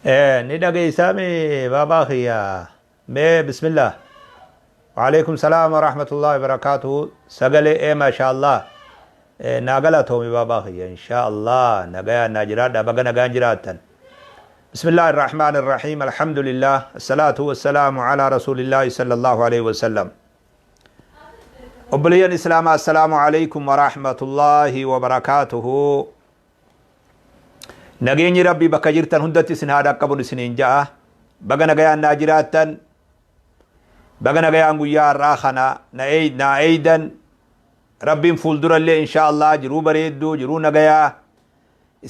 ندقي سامي بابا خيا بسم الله وعليكم السلام ورحمة الله وبركاته سقل ما شاء الله ناقلة تومي بابا خيا إن شاء الله نقيا ناجرات بقى نقيا جراتا بسم الله الرحمن الرحيم الحمد لله الصلاة والسلام على رسول الله صلى الله عليه وسلم أبلي الإسلام السلام عليكم ورحمة الله وبركاته نجيني ربي بكجرتن هندتي سنهادا قبل سنين جاء بغا نغيا ناجراتن بغا نغيا غويا راخنا نايدن ربي فولدر اللي ان شاء الله جرو بريدو جرو نغيا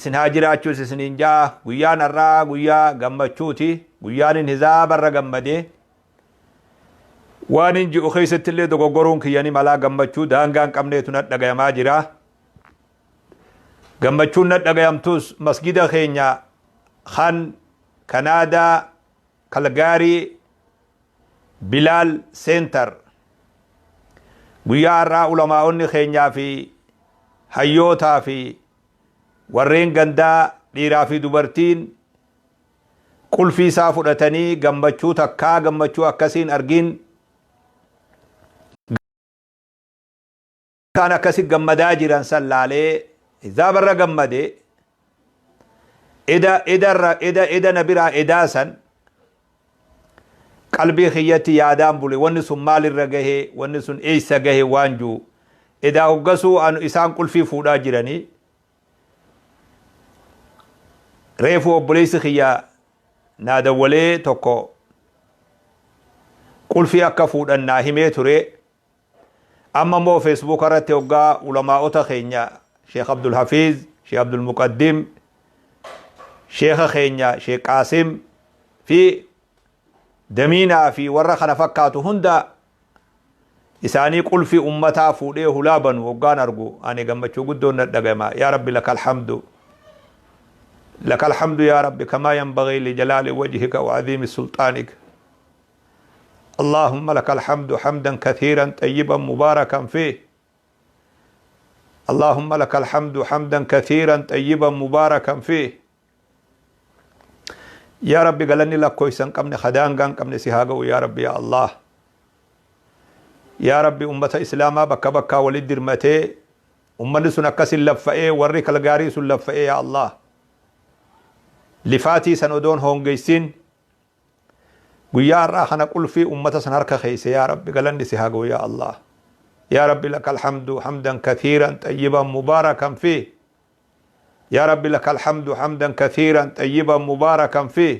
سنهاجراچو سنين جاء غويا نرا غويا غمچوتي غويا نزا بر غمدي وانين جو خيست اللي دوغورون كياني مالا غمچو دانغان قمنيتو ندغيا ماجرا gammachuun dhagayamtus masgida keenya kan Kanada Calgary Bilal Center guyyaa irraa ulamaa'onni keenyaa fi hayyootaa fi warreen gandaa dhiiraa fi dubartiin qulfii isaa fudhatanii gammachuu takkaa gammachuu akkasiin argin kan akkasi gammadaa jiran sallaalee إذا برا جمدة إذا نبرا إداسا قلبي خيتي يادام بولي ونسون مال الرجه ونسون إيش سجه وانجو إذا وقصوا أن إنسان كل في فودا جراني ريفو بوليس خيا نادا ولي توكو كل في أكفود الناهمة تري أما مو فيسبوك رأت وقا علماء تخينيا شيخ عبد الحفيظ شيخ عبد المقدم شيخ خينيا شيخ قاسم في دمينا في ورخنا فكاتو هندا إساني قل في أمتا فوديه لابن وقان أرجو أنا قمت قدون الدقيمة يا رب لك الحمد لك الحمد يا رب كما ينبغي لجلال وجهك وعظيم سلطانك اللهم لك الحمد حمدا كثيرا طيبا مباركا فيه اللهم لك الحمد حمدا كثيرا طيبا مباركا فيه يا رب قالني لك كويسن قمني خدانغان قمني سيهاغو يا رب يا الله يا رب أمة إسلاما بكا بكا ولد درمتي أمة سنكس اللفئي ورك الغاري سلفئي يا الله لفاتي سنودون هونغيسين ويا راخنا قل في أمة سنرك خيس يا رب قالني سيهاغو يا الله يا رب لك الحمد حمدا كثيرا طيبا مباركا فيه يا رب لك الحمد حمدا كثيرا طيبا مباركا فيه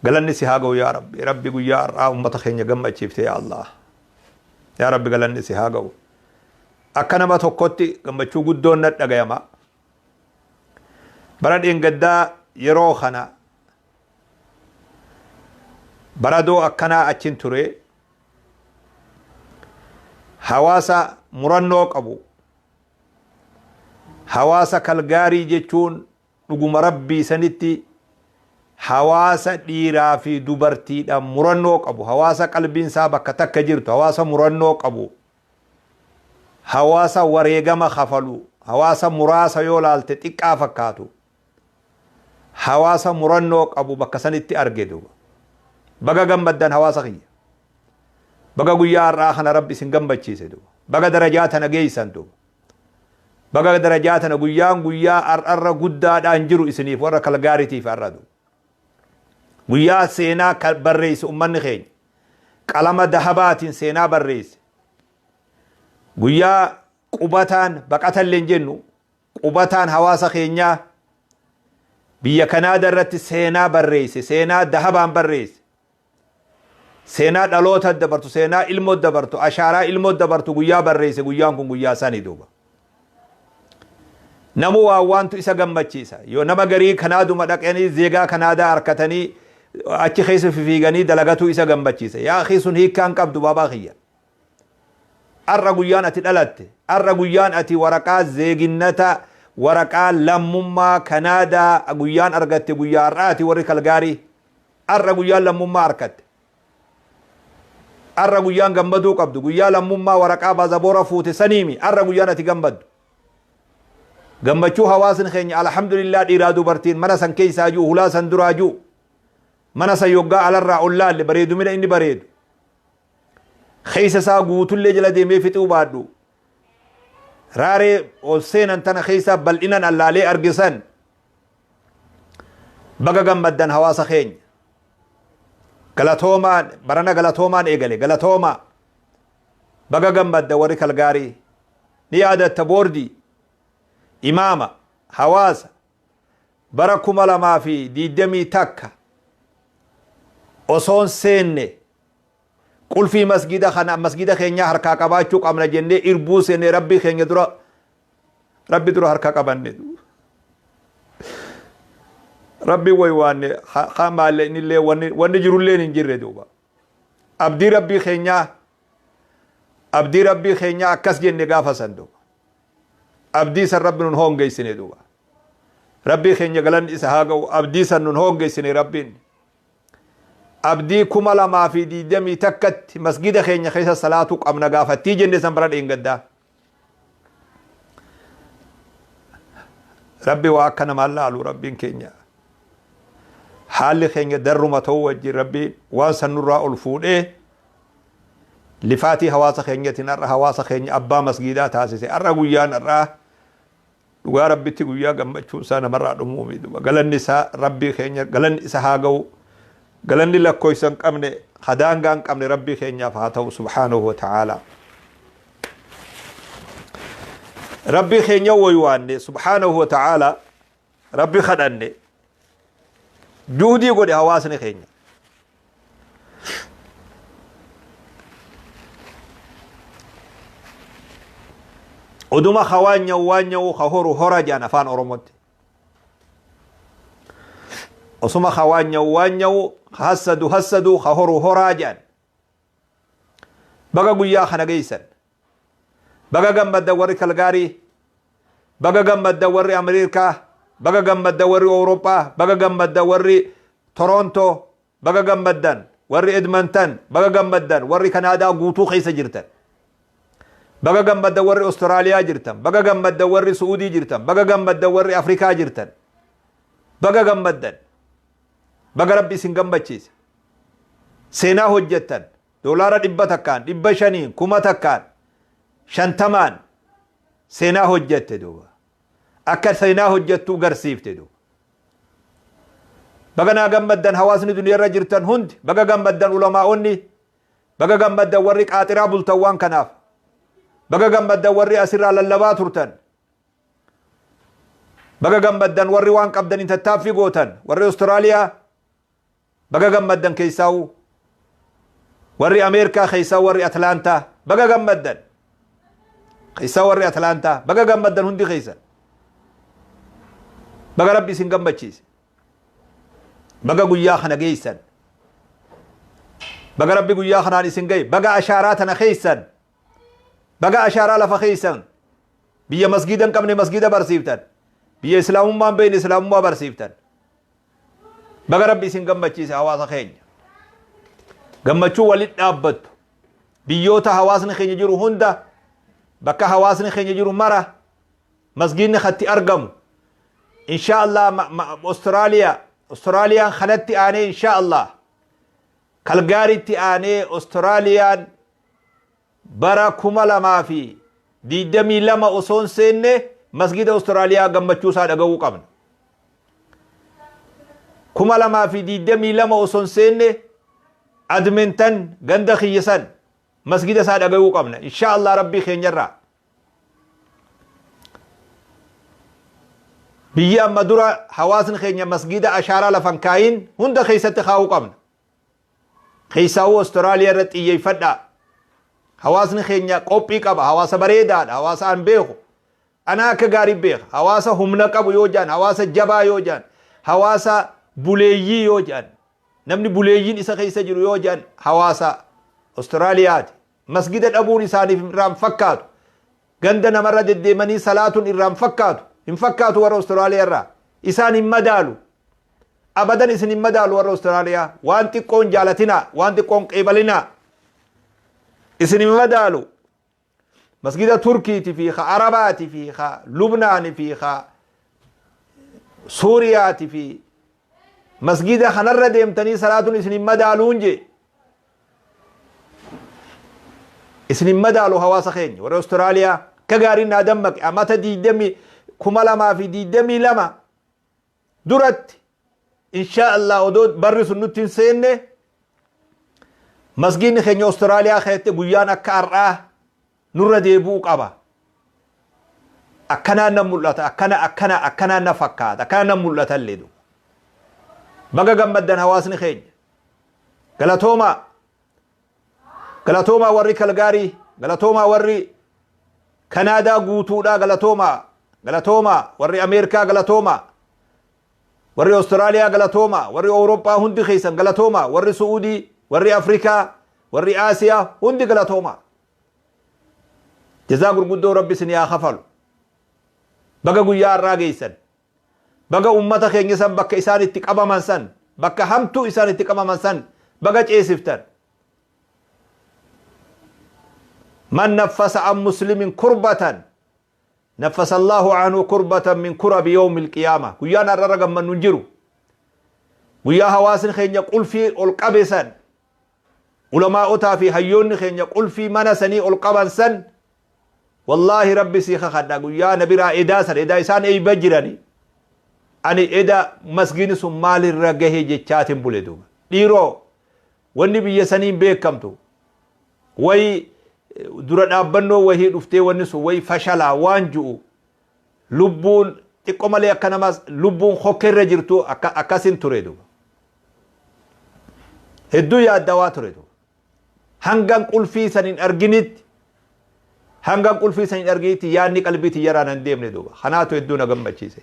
قال النسي هاغو يا رب ربي يا أمة خينيا قمت شفت يا الله يا رب قال النسي هاغو أكنا ما توقتي قمت شو قدون نتنقيما برد إن قدا يروخنا بردو أكنا أچين توري حواسا مرنو قبو حواسا كالغاري جيچون نقوم ربي سنتي حواسا ديرا في دوبرتي دا مرنو قبو حواسا قلبين سابا كتك جرتو حواسا مرنو قبو حواسا وريغما خفلو حواسا مراسا يولال تتقا فكاتو حواسا مرنو قبو بك سنتي أرجدو بقا قمبدن حواسا خيه بقى قيار راخنا ربي سنقمبتشي سيدو بقى درجاتنا قيسان دو بقى درجاتنا قيا أر قداد أنجرو إسنيف ورا كالغاريتي فأردو قيا سينا بريس أمان خين قلما دهبات سينا بريس قيا قبطان بقاتا لنجنو قبطان حواس خينيا بيا كنادا رت سينا بريس سينا دهبان بريس سينا دلوتا دبرتو سينا علمو دبرتو أشارة علمو دبرتو قيا بريس قيا كن قيا ساني دوبا نمو وانتو إسا قمتشيسا يو نما غري كنادو مدق يعني زيغا كنادا أركتني أچي خيس في غني دلغتو إسا قمتشيسا يا خيسون هيك كان قبدو بابا خيا الرقيان أتي دلت الرقيان أتي ورقا زيغنتا ورقا لمما كنادا قيان أرغت قيا راتي ورق الغاري الرقيان لمما أركت الرقيان قمدو قبدو قيا لمما ورقا بازابورا فوت سنيمي الرقيان أتي قمدو gammachuu hawaasni keenya alhamdulillah dhiiraa dubartiin mana san keessaa jiru hulaa san duraa jiru mana san yoggaa alarraa ollaalle bareedumina inni bareedu keessa isaa guutullee jala deemee fixuu baadhu raaree ol seenan tana keessa bal'inan allaalee argisan baga gammaddan hawaasa keenya galatoomaan barana galatoomaan eegale galatoomaa baga gammadda warri kalgaarii ni yaadatta boordii imaama hawaasa bara 2021 osoon seenne qulfii masgida keenya harkaa qabaachuu qabna jennee irbuu seenne rabbii keenya dura rabbi dura harkaa qabanne rabbi way waanne khamaale inillee wanni jirullee hin jirre duuba abdii rabbii keenya akkas jenne gaafa san duuba abdii san rabbi nun hongeessine duuba rabbii keenya galan isa haa ga'u abdii san nun hongeessine rabbiin abdii 2021 masgida keenya keessa salaatu qabna gaafattii jenne san bara dheengaddaa rabbi waa akka namaan laalu rabbiin keenya haalli keenya darruma ta'uu wajjin rabbi waan san nurraa ol fuudhee lifaatii hawaasa keenyatiin har'a hawaasa keenya abbaa masgidaa taasise har'a guyyaan har'aa dhugaa rabbitti guyyaa gammachuun isaa namarraa dhumuu miidhuma galanni isaa rabbii keenya galanni isa haa ga'u galanni lakkoofsa hin qabne hadaangaa hin qabne rabbii keenyaaf haa ta'u subhaanahu wa ta'ala rabbii keenya waywaanne subhaanahu wa ta'ala rabbi kadhanne juudii godhe hawaasni keenya oduma waan horu hora jaan afaan oromotti osuma waan hassadu horu horaa jaan baga guyyaa kana geeysan baga gammadda warri kalgaarii baga gammadda warri Ameerikaa baga gammadda warri Awurooppaa baga gammadda warri Torontoo baga gammaddan warri Edmonton baga gammaddan warri Kanaadaa guutuu keessa jirtan baga gammadda warri Austraaliyaa jirtan baga gammadda warri Suudii jirtan baga gammadda warri Afrikaa jirtan baga gammaddan baga rabbi isin gammachiise seenaa hojjettan doolaara 100 takkaan 500 kuma takkaan 50 seenaa hojjette duuba akka seenaa hojjettuu garsiifte duuba baga naa gammaddan hawaasni duniyaarra jirtan hundi baga gammaddan ulamaa'onni baga gammaddan warri qaaxiraa bultan waan kanaaf baga gammaddan warri asirraa lallabaa turtan baga gammaddan warri waan qabdaniin tattaaffii gootan warri Austraaliyaa baga gammaddan keessaa'u warri Ameerikaa keessaa'u warri Atlaantaa baga gammaddan keessaa'u warri Atlaantaa baga gammaddan hundi keessan baga rabbi isin gammachiise baga guyyaa kana geessan baga rabbi guyyaa kanaan isin gahe baga ashaaraa tana keessan baga ashaaraa lafa keessan biyya masgida hin qabne masgida barsiiftan biyya islaamummaan beeyne islaamummaa barsiiftan baga rabbi isin gammachiise hawaasa keenya gammachuu walit dhaabbattu biyyoota hawaasni keenya jiru hunda bakka hawaasni keenya jiru mara masgidni khatti argamu insha Allah Austraaliyaan kanatti aanee insha Allah kalgaaritti aanee Austraaliyaan bara 2022 osoon seenne masgida Austraaliyaa gammachuu isaa dhaga'uu qabna 2022 osoon seenne Edmonton ganda kiyyasan masgida isaa dhaga'uu qabna insha Allah rabbii keenyarraa biyya amma dura hawaasni keenya masgida ashaaraa lafan kaayin hunda keessatti kaa'uu qabna keessaa'uu Austraaliyaa irratti xiyyeeffadhaa hawaasni keenya qophii qaba hawaasa bareedaadha hawaasa an beeku ana akka gaarii beeka hawaasa humna qabu yoo jaan hawaasa jabaa yoo jaan hawaasa buleeyyii yoo jaan namni buleeyyiin isa keessa jiru yoo jaan hawaasa Austraaliyaati masgida dhabuun isaaniif irraan fakkaatu ganda namarra deddeemanii salaatuun irraan fakkaatu hin fakkaatu warra Austraaliyaa irraa isaan hin madaalu abadan isin hin madaalu warra Austraaliyaa waan xiqqoon jaalatinaa waan xiqqoon qeebalinaa isin hin madaalu مسجد تركي فيها عربات فيها لبنان فيها سوريا في مسجد خنر ديمتني صلاة إسنين مدالونجي إسنين مدالو هواس خين ورا أستراليا كغارين نادمك أمتا دي دمي كمالا ما في دي دمي لما درت إن شاء الله ودود برس النتين سينة مسجد خين أستراليا خيت بيانا كارا نور ديبوك أبا أكنا نمولتا أكنا نفكات أكنا نمولتا الليدو بقى قمدن هواسني خين غلطوما وري كالغاري غلطوما وري كندا غوتودا غلطوما وري أمريكا غلطوما وري أستراليا غلطوما وري أوروبا هندي خيسن غلطوما وري سعودي وري أفريقيا وري آسيا هندي غلطوما جزاء غرغدو ربي سنيا خفل بقى قويا الراقيسن بقى أمتا خيني سن بقى إسان اتقابا من سن بقى همتو إسان اتقابا من سن بقى جيسفتن من نفس عن مسلم كربة نفس الله عنه كربة من كرب يوم القيامة قويا نررقم من ننجرو قويا هواسن خيني قل في القبسن علماء في هيون خيني قل في منسني القبن سن والله ربي سيخا خدنا قويا نبرا إدا إسان أي بجراني أني إدا مسجين سمال الرقه جيشات بولدو ديرو والنبي يسانين بيكمتو وي duraan dhaabbannoo wahii dhuftee wanni sun wayi fashalaa waan ju'u lubbuun xiqqoo malee akka namaas lubbuun hokkeerra jirtu akkasin ture duuba hedduu yaaddawaa ture duuba hangan qulfii sanin arginitti yaadni qalbiitti yaraan hin deemne duuba kanaatu hedduu na gammachiise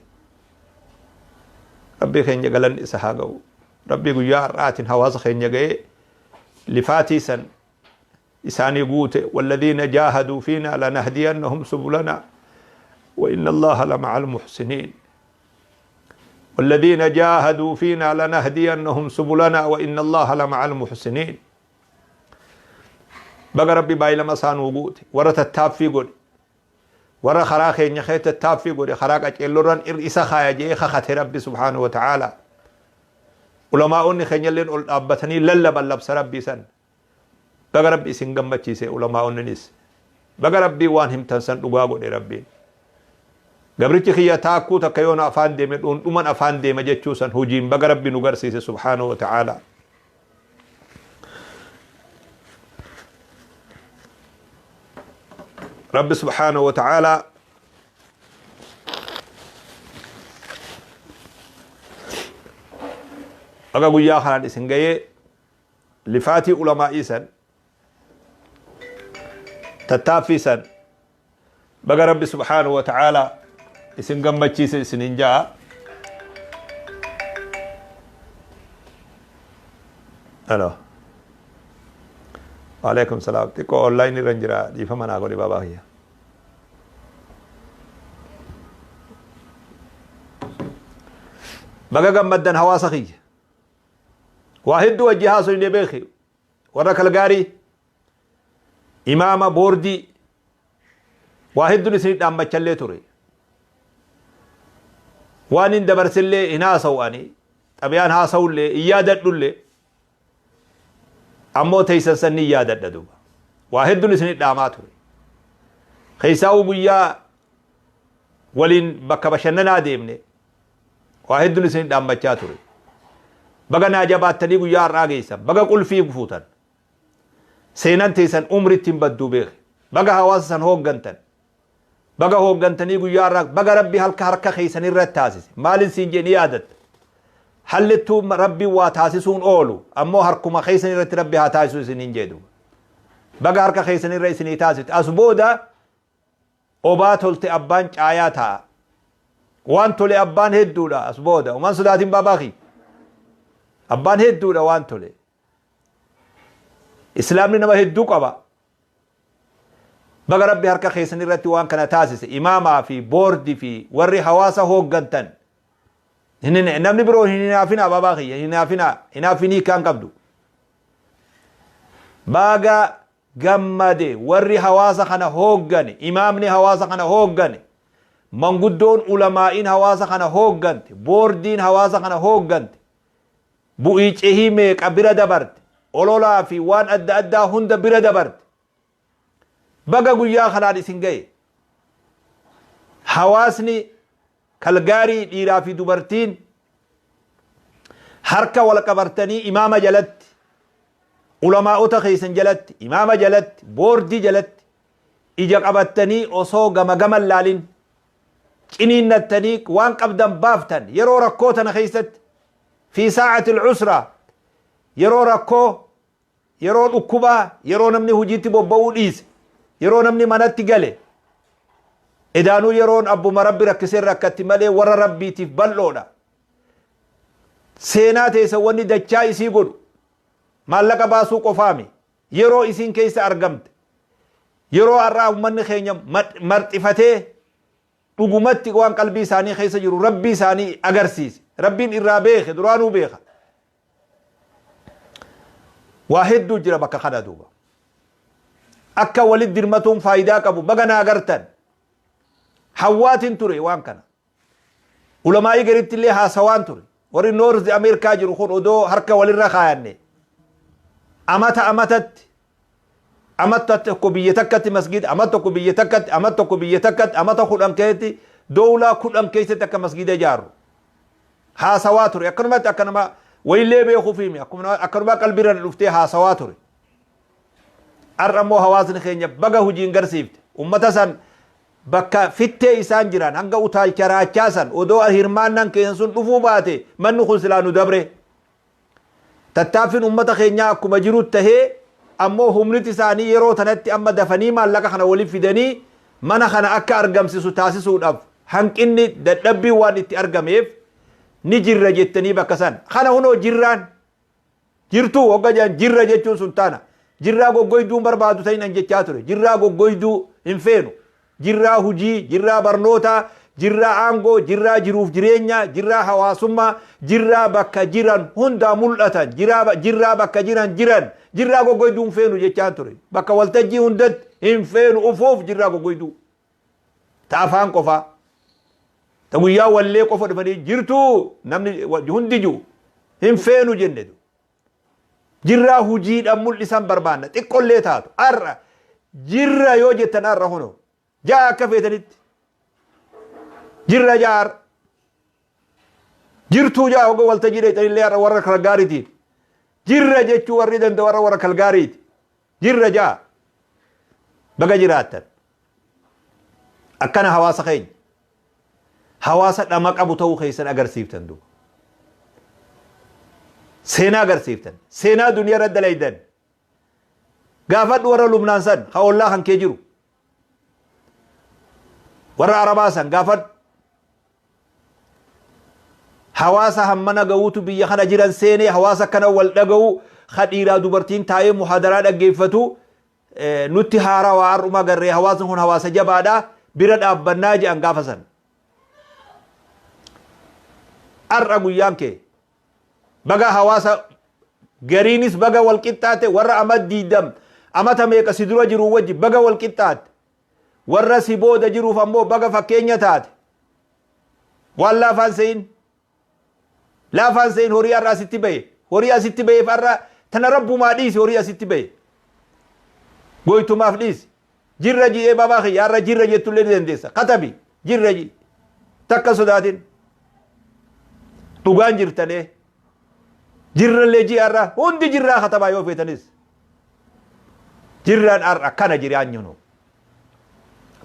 rabbii keenya galanni isa haa ga'u rabbii guyyaa har'aatiin hawaasa keenya ga'ee lifaatii san إساني قوت والذين جاهدوا فينا لنهدينهم سبلنا وإن الله لمع المحسنين والذين جاهدوا فينا لنهدينهم سبلنا وإن الله لمع المحسنين بقى ربي بايلا مسانو قوت ورا تتافي قول ورا خراخي نخيت تتافي قول خراك أجلوران إرئيسا خايا جي خخت ربي سبحانه وتعالى علماء أني خينيلين أبتني للب اللبس ربي سن بقى ربي سنجم بتشيسه علماء الناس بقى ربي وان هم تنسن دعاء قولي ربي قبرتي خيا تاكو تكيون أفان دي من أمن أفان دي مجتشوسن هجيم بقى ربي نقرسيسه سبحانه وتعالى رب سبحانه وتعالى أقا قويا خلال إسنجي لفاتي علماء إسن تتافي سن بقى رب سبحانه وتعالى إسن قمتشي سنين جاء ألو وعليكم السلام تكو أونلاين رنجرا دي فمنا أقولي بابا هي بقى قمدن هواسخي واحد وجهها سنين بيخي ورك الغاري إمام بوردي واحد نسيت أم بتشلي توري وان دبرس اللي هنا سواني أبيان ها سول لي إيادة لولي أمو تيسن سني إيادة دوبا واحد نسيت أمات توري خيساو بيا ولين بكا بشننا ديمني واحد نسيت أم بتشا توري بقى ناجبات تلي بيا راجيسا بقى كل فيه بفوتن سينان تيسن عمري تنبدو بيخ بقى هواسسن هوغنتن بقى هوغنتني قيا راك بقى ربي هالك حركة خيسن الرتاسس مالين سينجين يادت حلتو ربي واتاسسون أولو أمو هركما خيسن الرت ربي هاتاسسون سنين جيدو بقى هركة خيسن الرئيسن يتاسس أسبودا أوباتول تأبان آياتها وانتو لأبان هدولا أسبودا ومن صداتين باباخي أبان هدولا وانتو لي إسلامنا ما هدو قبا بقى ربي هركا خيسن الرتي وان كان تاسس إماما في بورد في وري حواسا هو قنتن هنا نمني برو هنا فينا باباخي هنا فيني كان قبدو بقى gammade warri hawaasa kana hooggane imaamni hawaasa kana hooggane manguddoon ulamaa'iin hawaasa kana hooggante boordiin hawaasa kana hooggante bu'ii cehii meeqa bira dabarte ololaa fi waan adda addaa hunda bira dabarte baga guyyaa kanaan isin ga'e hawaasni kalgaarii dhiiraa fi dubartiin harka wal qabartanii imaama jalatti ulamaa'ota keessan jalatti imaama jalatti boordii jalatti ija qabattanii osoo gama gaman laalin ciniinnattanii waan qabdan baaftan yeroo rakkoo tana keessatti fi saa'ati al-usra yeroo rakkoo yeroo dhukkubaa yeroo namni hojiitti bobba'uu dhiise yeroo namni manatti gale edaanuu yeroon abbuma rabbi rakkisee rakkatti malee warra rabbiitiif bal'oodha seenaa teessa wanni dachaa isii godhu maallaqa baasuu qofaami yeroo isiin keessa argamte yeroo har'aa ummanni keenya marxifatee dhugumatti waan qalbii isaanii keessa jiru rabbii isaanii agarsiise rabbiin irraa beeke duraanuu beeka waa hedduu jira bakka kana duuba akka walit dirmatuun faayidaa qabu baga naa agartan hawaatiin ture waan kana ulamaa'ii garitti illee haasawaan ture warri noorzi ameerikaa jiru kun odoo harka walirra kaayanne amatatti tokko biyya takkatti masgida amata tokko biyya takkatti amata tokko biyya takkatti amata kudhan keessatti doolaa kudhan keessatti akka masgida ijaaru haasawaa ture akkanumatti akkanuma wayillee beekuu fiimi akkanuma qalbiirra dhuftee haasawaa ture har'a immoo hawaasni keenya baga hojiin garsiifte ummata san bakka fittee isaan jiran hanga utaalcha raachaa san odoo hirmaannan keenya sun dhufuu baate manni kun silaa nu dabre tattaaffin ummata keenyaa akkuma jiru tahee ammoo humniti isaanii yeroo tanatti amma dafanii maallaqa kana waliif fidanii mana kana akka argamsisu taasisuudhaaf hanqinni dadhabbii waan itti argameef ni jirra jettanii bakka san kana hunoo jirraan jirtuu hogga jedhan jirra jechuun sun taana jirraa goggoyduu barbaadu ta'in an jechaa ture jirraa goggoyduu hin feenu jirraa hujii jirraa barnootaa jirraa aangoo jirraa jiruuf jireenya jirraa hawaasummaa jirraa bakka jiran hundaa mul'atan jirraa bakka jiran jirraa goggoyduu hin feenu jechaa ture bakka waltajjii hundatti hin feenu ufuuf jirraa goggoyduu ta afaan qofaa ta guyyaa wallee qofa dhufanii jirtuu namni hundi jiru hin feenu jenne jirraa hujiidhaan mul'isan barbaanna xiqqollee taatu har'a jirra yoo jettan har'a hunoo jaa akka feetanitti jirra jaar jirtuu jaa hoga waltajjii dheexanillee har'a warra kalgaariitiin jirra jechuu warri danda'u warra kalgaariiti jirra jaa baga jiraattan akkana hawaasa keenya hawaasa dhama qabu ta'uu keessan agarsiiftan duuba seenaa agarsiiftan seenaa duniyaa irra dalaydan gaafadhu warra lubnaan san ha ollaa kan kee jiru warra arabaa san gaafadhu hawaasa hammana ga'uutu biyya kana jiran seenee hawaasa kana wal dhaga'u hadhiiraa dubartiin taa'ee muhadaraa dhaggeeffatu nutti haarawaa har'uma garree hawaasni kun hawaasa jabaadha bira dhaabbannaa jedhan gaafa san har'a guyyaan kee baga hawaasa gariinis baga wal qixxaate warra amata diidam amata meeqa si dura jiru wajji baga wal qixxaate warra si booda jiruuf ammoo baga fakkeenya taate waan laafaan se'in horii har'a asitti bahe horii asitti baheef har'a tana rabbumaa dhiisi horii asitti bahe goytumaaf dhiisi jirra ji'ee babaa kiyya har'a jirra jettullee ni dandeessa katabi jirra ji takka sodaatin dhugaan jirtanee jirrallee ji'arra hundi jirraa katabaa yoo feetanis jirraan har'a kana jiraanyunu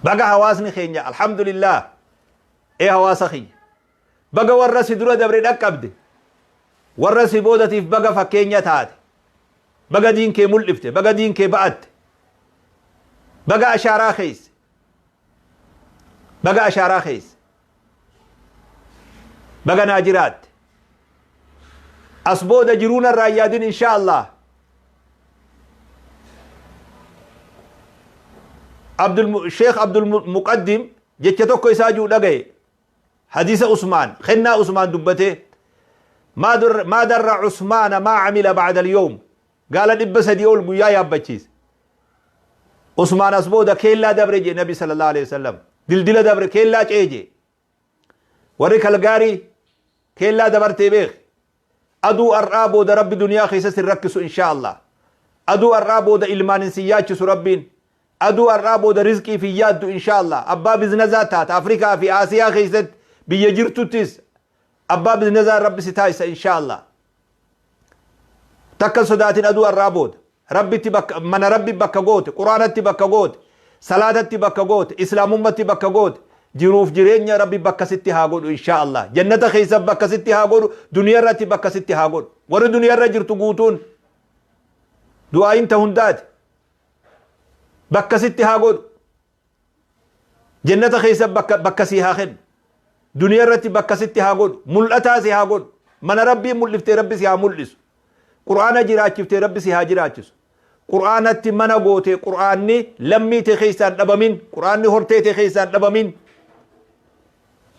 baga hawaasni keenya alhamdulillah hawaasa kiyya baga warra si dura dabre dhaqqabde warra si boodatiif baga fakkeenya taate baga diin kee mul'ifte baga diin kee ba'atte baga ashaaraa keesse baga naa jiraatte as booda jiruuna irraa yaadin insha Allah Sheekh Abdul Muqaddim jecha tokko isaa juu dhagaye حديث عثمان خنا عثمان دبته ما در عثمان ما عمل بعد اليوم قال دبس ديول قيا يا بچيس عثمان أسبودا كيلا دبر جي نبي صلى الله عليه وسلم دل دبر كيلا جي ورك الغاري كيلا دبر تبيخ أدو الرابو دا رب دنيا خيسس الركسو إن شاء الله أدو الرابو دا إلمان سياجس ربين أدو الرابو دا رزقي في يادو إن شاء الله أبا بزنزاتات أفريقيا في آسيا خيست بيجرتو تيس أبا بزنزات رب ستايس إن شاء الله تكن صداتين أدو الرابو ربي تبك من ربي بكغوت قرآن تبكغوت صلاة تبكغوت إسلام تبكغوت جروف جرينيا ربي بكا ستي هاغود إن شاء الله جنة خيسا بكا ستي هاغود دنيا راتي بكا ستي هاغود ور دنيا را جرتو غوتون دعاين تهندات بكا ستي هاغود جنة خيسا بكا سي هاخن دنيا راتي بكا ستي هاغود ملأتا سي هاغود من ربي ملفتي ربي سي ملس قرآن جراچفتي ربي سي هاجراچس قرآن تمنا غوتي قرآن لمي تخيسان دبمين قرآن هورتي تخيسان دبمين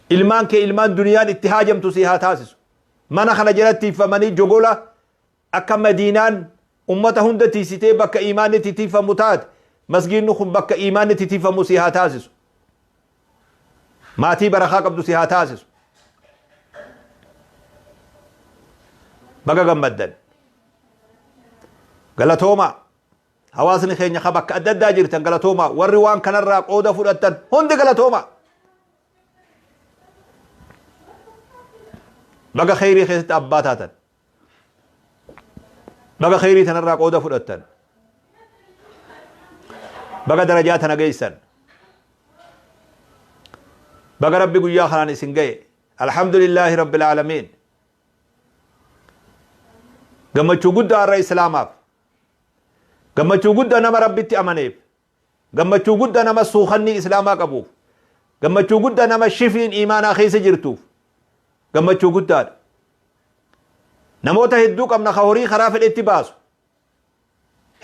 ilmaan kee ilmaan duniyaan itti haajamtu si haa taasisu mana kana jalatti tiifamanii jogola akka madiinaan ummata hunda tiisitee bakka imaanni tiifamu taate masgiinni kun bakka imaanni tiifamu si haa taasisu maatii barakaa qabdu si haa taasisu baga gammaddan galatooma hawaasni keenya ka bakka adda addaa jirtan galatooma warri waan kanarraa qooda fudhattan hundi galatooma بقى خيري خيست أباتاتن بقى خيري تنرى قودة فرطن بقى درجاتنا قيسن بقى ربي قويا خلاني سنقي الحمد لله رب العالمين قم تشوقود الرئي سلاماف قم تشوقود نما ربي تأمنيف قم تشوقود نما سوخني إسلاما قبوف قم تشوقود نما شفين إيمانا خيس جرتوف gammachuu guddaadha namoota hedduu qabna ka horii karaa fedhetti baasu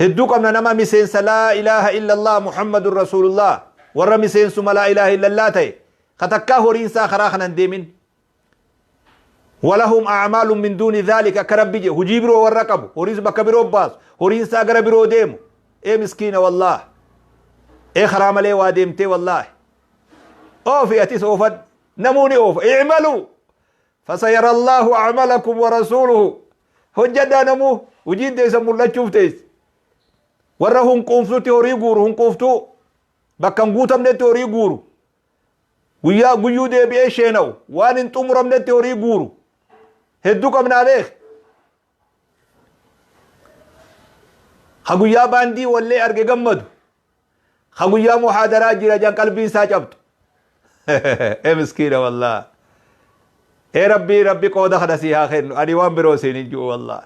hedduu qabna nama miseensa laa ilaaha illallah muhammadun rasulullah warra miseensuma laa ilaaha illallah ta'e ka takkaa horiinsaa karaa kanan deemin walahum a'maalun min duuni dhaalika akka rabbi jedhe hujii biroo warra qabu horiis bakka biroo baasu horiinsaa gara biroo deemu miskiina wallah karaa malee waa deemtee wallahi oofi atis oofad namuuni oofa i'maluu فسيرى الله أعمالكم ورسوله هجدا نمو وجين ديسا ملا تشوفتيس ورهم قوفتو توري غورو هم قوفتو بكم غوتم نت توري غورو ويا غيو دي بي شينو وان انتمرم نت توري غورو هدوكم ناليخ خغويا باندي ولي ارغي غمد خغويا محاضرات جيرا جان قلبي ساجبت مسكينه والله ربي قودا خنا سيها خير أني وان بروسين جو والله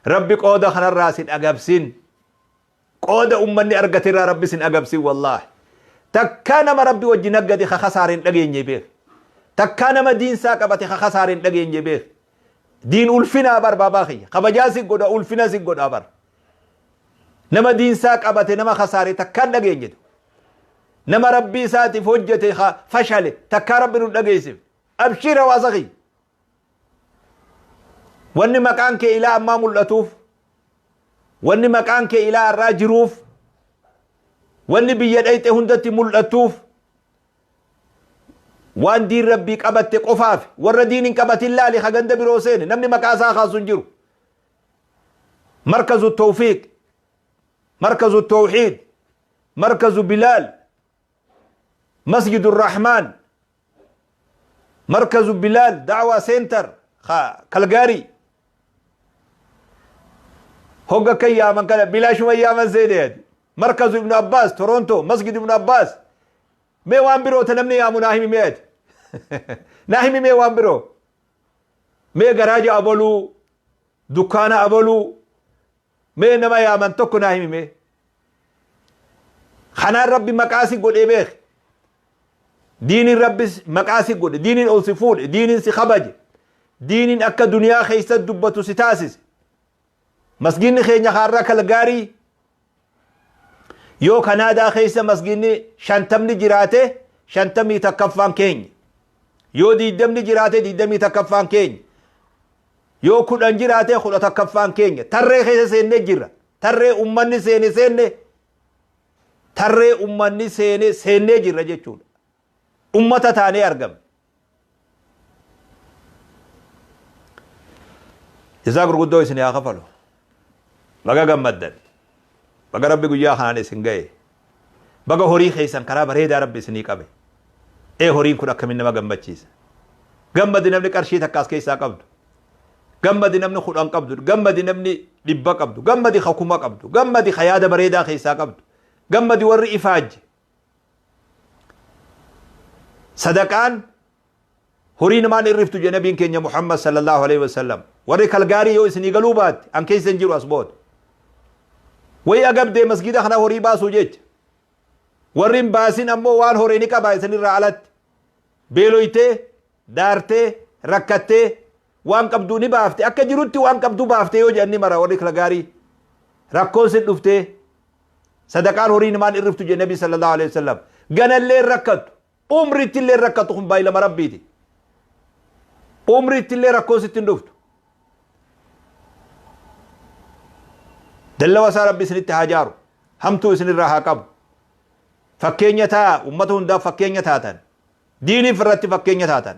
ربي قودا خنا راسين أجابسين قودا أمني أرجتيرا ربي سين أجابسين والله تكانا ما ربي وجهنا قدي خسارين لقين يبيه تكانا ما دين ساكبتي خسارين لقين يبيه دين ألفنا بر باباخي خبجاسي قودا ألفنا سين قودا بر نما دين ساكبتي نما خساري تكان لقين يدو نما ربي ساتي فوجتي فشل تكا ربي لقيسف أبشر واسقي واني مكانك إلى أمام اللطوف واني مكانك إلى الراجروف واني بيدأيت هندتي ملطوف وان دين ربي قبت قفاف والردين قبت الله لخغند بروسين نمني مكاسا خاصن جرو مركز التوفيق مركز التوحيد مركز بلال مسجد الرحمن مركز بلال دعوة سنتر كالغاري هوغا كيا من كلا بلا شوية من زيد مركز ابن عباس تورونتو مسجد ابن عباس مي وان برو تنمني يا مناهمي ميت ناهمي مي وان برو مي غراج ابولو دكان ابولو مي نما يا من توكو ناهمي مي خنا ربي مقاسي قد بيخ دين ربي مقاسي قد دين اوصفون دين سخبج دين اكا دنيا خيست دبتو ستاسس مسجين خينيا خارا كالغاري يو كندا خيس مسجين شانتمني جراته شانتمي تكفان كين يو دي دمني جراته دي دمي تكفان كين يو كودان جراته خود تكفان كين ترى خيس سين جرا ترى امني سين tarree ummanni seennee jirra jechuudha. Ummata taanee argamne. Jazaa gurguddoo isin haa kafalu. Baga gammaddan. Baga rabbi guyyaa kanaan isin ga'e. Baga horii keessan karaa bareedaa rabbi isinii qabe. Horiin kun akkamiin nama gammachiisa. Gammadi namni qarshii takkaas keessaa qabdu. Gammadi namni 10 qabdu. Gammadi namni 100 qabdu. Gammadi 10 qabdu. Gammadi yaada bareedaa keessaa qabdu. Gammadi warri ifaajje. Sadaqaan horii namaan irriftu jedhe nabiin keenya Muhammad sallallahu alaihi wasallam. Warri kalgaarii yoo isinii galuu baate an keessan jiru as booda. Wayi agabdee masgida kana horii baasuu jecha. Warri hin baasin ammoo waan horii ni qabaa isinirraa alatti. Beeloytee, daartee, rakkattee waan qabduu ni baafte. Akka jirutti waan qabduu baafte yoo jedhan ni mara warri kalgaarii. Rakkoon sin dhuftee. Sadaqaan horii namaan irriftu jedhe nabii sallallahu alaihi wasallam. Ganallee rakkatu. Umritti illee rakkatu kun baay'ilama rabbiiti. Umritti illee rakkoo sittin dhuftu. Dallawa isaa rabbi isinitti haa jaaru. Hamtuu isinirraa haa qabu. Fakkeenya taa ummata hundaaf fakkeenya taatan. Diiniif irratti fakkeenya taatan.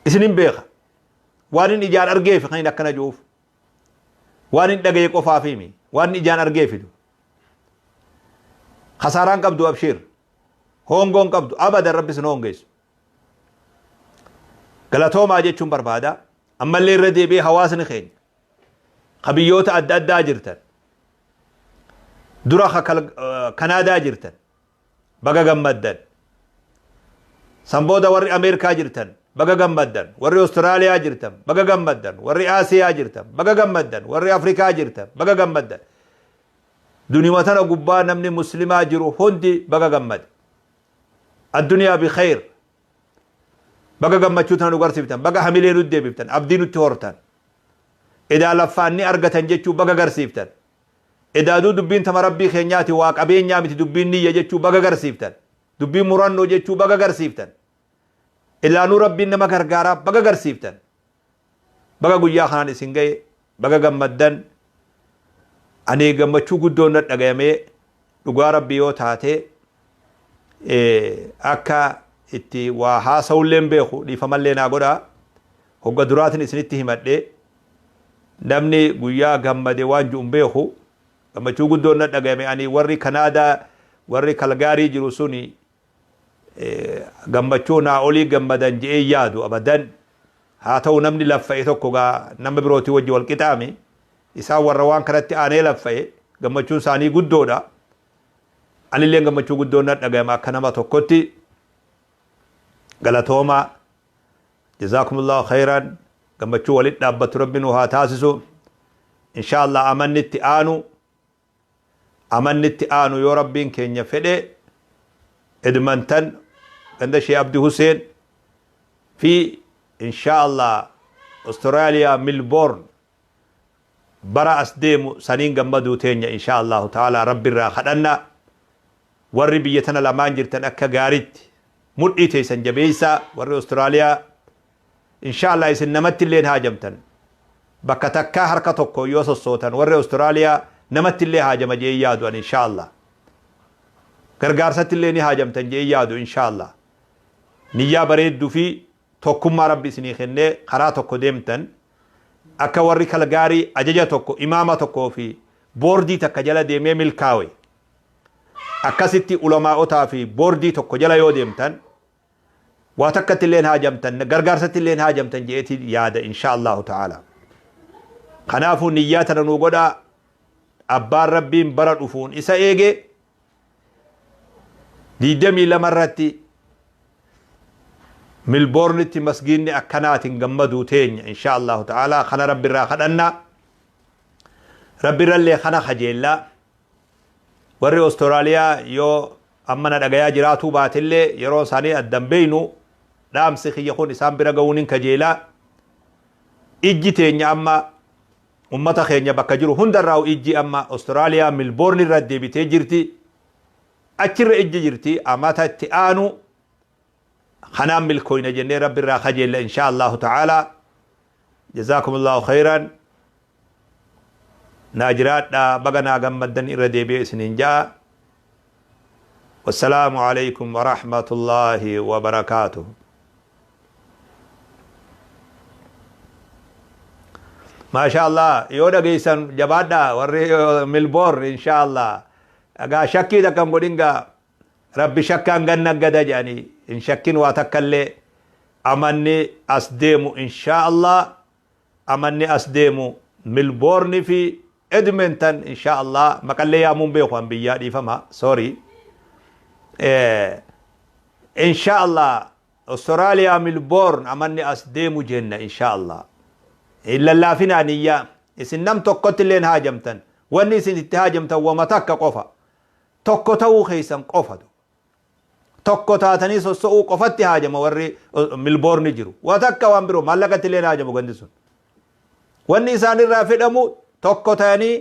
Isinin beeka. Waan hin ijaan argeef kan hin akkana juuf. Waan hin dhagaye qofaaf himi. Waan hin ijaan argeefitu. Khasaaraan qabdu abshir. Hongoon qabdu abadan rabbi isin hongeessu. Galatoomaa jechuun barbaada. Ammallee irra deebi'ee hawaasni keenya. Qabiyyoota adda addaa jirtan. Dura Kanaadaa jirtan. Baga gammaddan. Sanbooda warri Ameerikaa jirtan. Baga gammaddan. Warri Austraaliyaa jirtan. Baga gammaddan. Warri Aasiyaa jirtan. Baga gammaddan. Warri Afrikaa jirtan. Baga gammaddan. Duniyaa tana gubbaa namni muslimaa jiru hundi baga gammad. Addunyaa bi khayr. Baga gammachuu tana nu garsiiftan. Baga hamilee nu deebiftan. Abdii nutti hortan. Edaa laffaanni argatan jechuu baga garsiiftan. Edaaduu dubbiin tama rabbii keenyaati waa qabeenyaa miti dubbiin niyya jechuu baga garsiiftan. Dubbiin murannoo jechuu baga garsiiftan. Ilaanuu rabbiin nama gargaaraa baga garsiiftan. Baga guyyaa kanaan isin ga'e baga gammaddan. Ani gammachuu guddoon na dhagayamee dhugaa rabbii yoo taate akka itti waa haasa'ulleen beeku dhiifamallee naa godhaa. Hogga duraatiin isinitti himadhee namni guyyaa gammade waan ju'un beeku gammachuu guddoon na dhagayame ani warri Kanaadaa warri Kalgaarii jiru suni gammachuu naa olii gammadan je'ee yaadu abadan haa ta'u namni laffa'e tokko gaa nama birootii wajji wal qixaame isaan warra waan kanatti aanee laffa'e gammachuun isaanii guddoodha. Anillee gammachuu guddoon na dhagayama akka nama tokkotti galatooma jazaakumullahu khayran gammachuu walitti dhaabbatu rabbi nu haa taasisu. Inshaallah amannitti aanu yoo rabbiin keenya fedhe Edmonton ganda Sheikh Abdi Hussein fi inshaallah Australia Melbourne bara as deemu saniin gammaduu teenya inshaallah ta'ala rabbi irraa kadhanna. Warri biyya tana lamaan jirtan akka gaaritti mudhii teessan jabeessaa. Warri Austraaliyaa inshaallah isin namatti illee haajamtan bakka takkaa harka tokko yoo sossootan warri Austraaliyaa namatti illee haajama jee yaadu an inshaallah. Gargaarsatti illee ni haajamtan jee yaadu inshaallah. Niyyaa bareedduu fi tokkummaa rabbi isinii kennee karaa tokko deemtan akka warri Kalgaarii ajaja tokko imaama tokkoo fi boordii takka jala deemee milkaawe akkasitti ulamaa'otaa fi boordii tokko jala yoo deemtan waa takkatti illeen haajamtan gargaarsatti illeen haajamtan jeeti yaada inshaallahu ta'ala. Kanaafuu niyyaa tana nuu godhaa. Abbaan rabbiin bara dhufuun isa eege 22 irratti Melbournetti masgiinni akkanaatiin gammaduu teenya inshaallahu ta'ala. Kana rabbi irraa kadhanna. Rabbi irrallee kana kajeellaa. Warri Austraaliyaa yoo amma na dhagayaa jiraatuu baatillee yeroo isaanii addan beeynu dhaamsi kiyya kun isaan bira ga'uun hin kajeelaa. Ijji teenya amma ummata keenya bakka jiru hundarraa ijji amma Austraaliyaa Melbourne irra deebitee jirti. Achirra ijji jirti amata itti aanu خنام ملكوين جنة رب الراخجل إن شاء الله تعالى. جزاكم الله خيرا. ناجرات بغنا غمدن إردي بإسنين جاء. والسلام عليكم ورحمة الله وبركاته. ما شاء الله يودا جيسان جبادا وري ملبور إن شاء الله أجا شكي دا كم بدينغا ربي شكان غنى غدا جاني إن شكين واتكلي أمني أسديمو إن شاء الله أمني أسديمو ملبورن في إدمنتون إن شاء الله مكالي يا مونبيخوان بيادي فما سوري إن شاء الله أستراليا ملبورن أمني أسديمو جنة إن شاء الله إلا الله فينا نية إسن نم تقوت اللين هاجمتن واني سن اتهاجمتن ومتك قفا تقوتو خيسن قفا تقو تاتني سوء قفت هاجم وري ملبورن جرو وتك وانبرو مالكت اللين هاجمو غندسون واني سان الرافدمو تقو تاني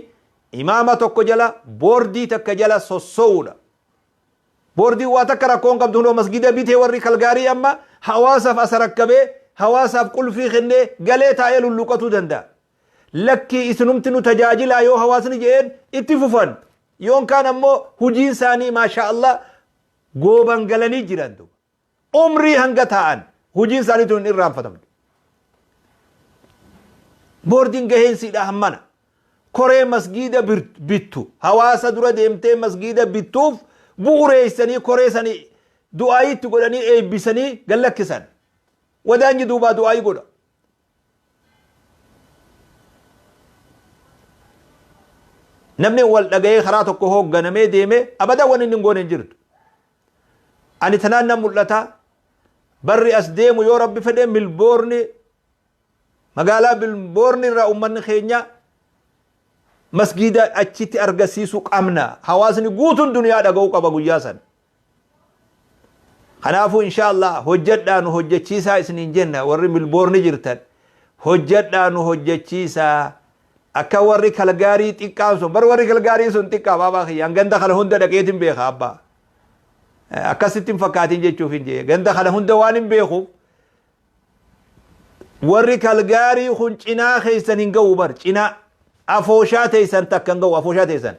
إمامة تقو جلا بوردي تك جلا سوء بوردي واتك ركون قبضونو مسجد بيته وري كالغاري أما حواسف أسركبه حواسف كل في خنة قلت عيل اللقطو دندا لكي اسنمتنو تجاجل ايو حواسني جين اتففن يون كان امو هجين ثاني ما شاء الله غوبان قلني جراندو عمري هنگتان هجين ثاني تون إرام فتم بوردين گهين سيدا همانا كوري مسجد بيتو حواسا درا ديمتي مسجد بيتوف بوري سني كوري سني دعاي تقولني اي بسني قلك كسان وداني دوبا دعاي قولا نمني والدقائي خراتك هوق غنمي ديمي أبدا ونين نقول نجرد أني تنانا ملتا بري أسديم يو ربي فديم بالبورني مقالا بالبورني را أمان خينيا مسجد أجيت أرغسيسوك أمنا حواسني قوتن دنيا دقوك أبا ياسن خنافو إن شاء الله هجدانو هجتشيسا إسنين جنة وري ملبورني جرتن هجدانو هجتشيسا akka warri kalgaarii xiqqaan sun bar warri kalgaarii sun xiqqaa baabaa kiyyan ganda kana hunda dhaqeetin beeka abbaa akkasittiin fakkaatiin jechuuf hin jee ganda kana hunda waan hin beekuuf warri kalgaarii kun cinaa keessan hin ga'u bar cinaa afooshaa teessan takka hin ga'u afooshaa teessan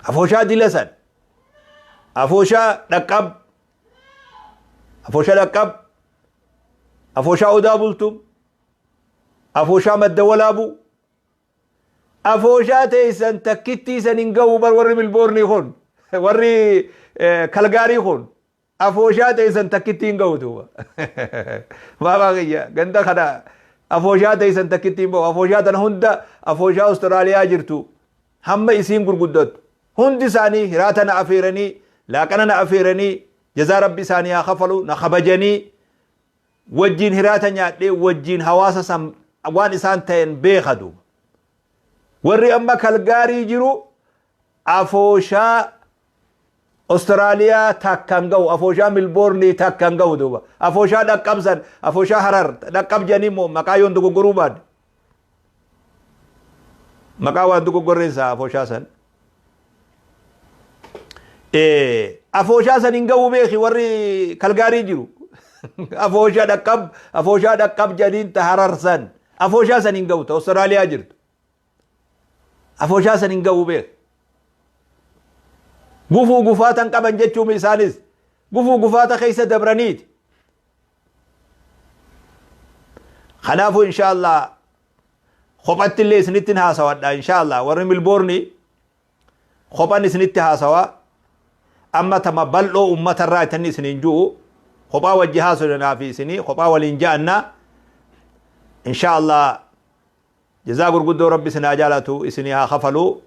afooshaa dilasan afooshaa dhaqqab afooshaa dhaqqab afooshaa odaa bultum afooshaa madda walaabu أفوشات إنسان تكتي سننجو بر وري ملبورني خون وري كالغاري خون أفوشات إنسان تكتي نجو تو ما باقي جندا خدا أفوشات إنسان تكتي بو أفوشات هندا أفوشا أستراليا جرتو هم اسم غرغدت هند ساني راتنا أفيرني لكننا أفيرني جزا ربي ساني خفلو نخبجني وجين هراتنا وجين حواس سم وان إنسان تين بيخدو warri amma kalgaarii jiru afooshaa Austraaliyaa takkan ga'u afooshaa Milboornii takkan ga'u duuba afooshaa dhaqqabsan afooshaa Harar dhaqqab jedhanii immoo maqaa yoon dogoggoruu baadde maqaa waan dogoggorreessa afooshaa san afooshaa san hin ga'u beeki warri kalgaarii jiru afooshaa dhaqqab jedhaniin ta Harar san afooshaa san hin ga'u ta Austraaliyaa jirtu أفوشا سننجو بيه قفو قفاتا قبن جتشو ميسانيس قفو قفاتا خيسة دبرانيت خنافو إن شاء الله خبت اللي سنتنها سوا إن شاء الله ورمي البورني خبان سنتها سوا أما تما بلو أمة الرأي تني سننجو خبا والجهاز لنا في سني خبا والإنجاءنا إن شاء الله جزاك الله ربي سناجالاتو اسنيها خفلو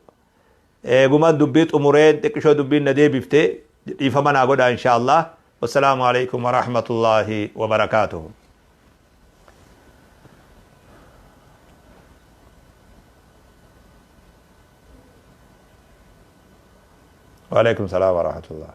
قمان دبيت أمورين تكشو دبين ندي بفتي يفهمنا قدا إن شاء الله والسلام عليكم ورحمة الله وبركاته وعليكم السلام ورحمة الله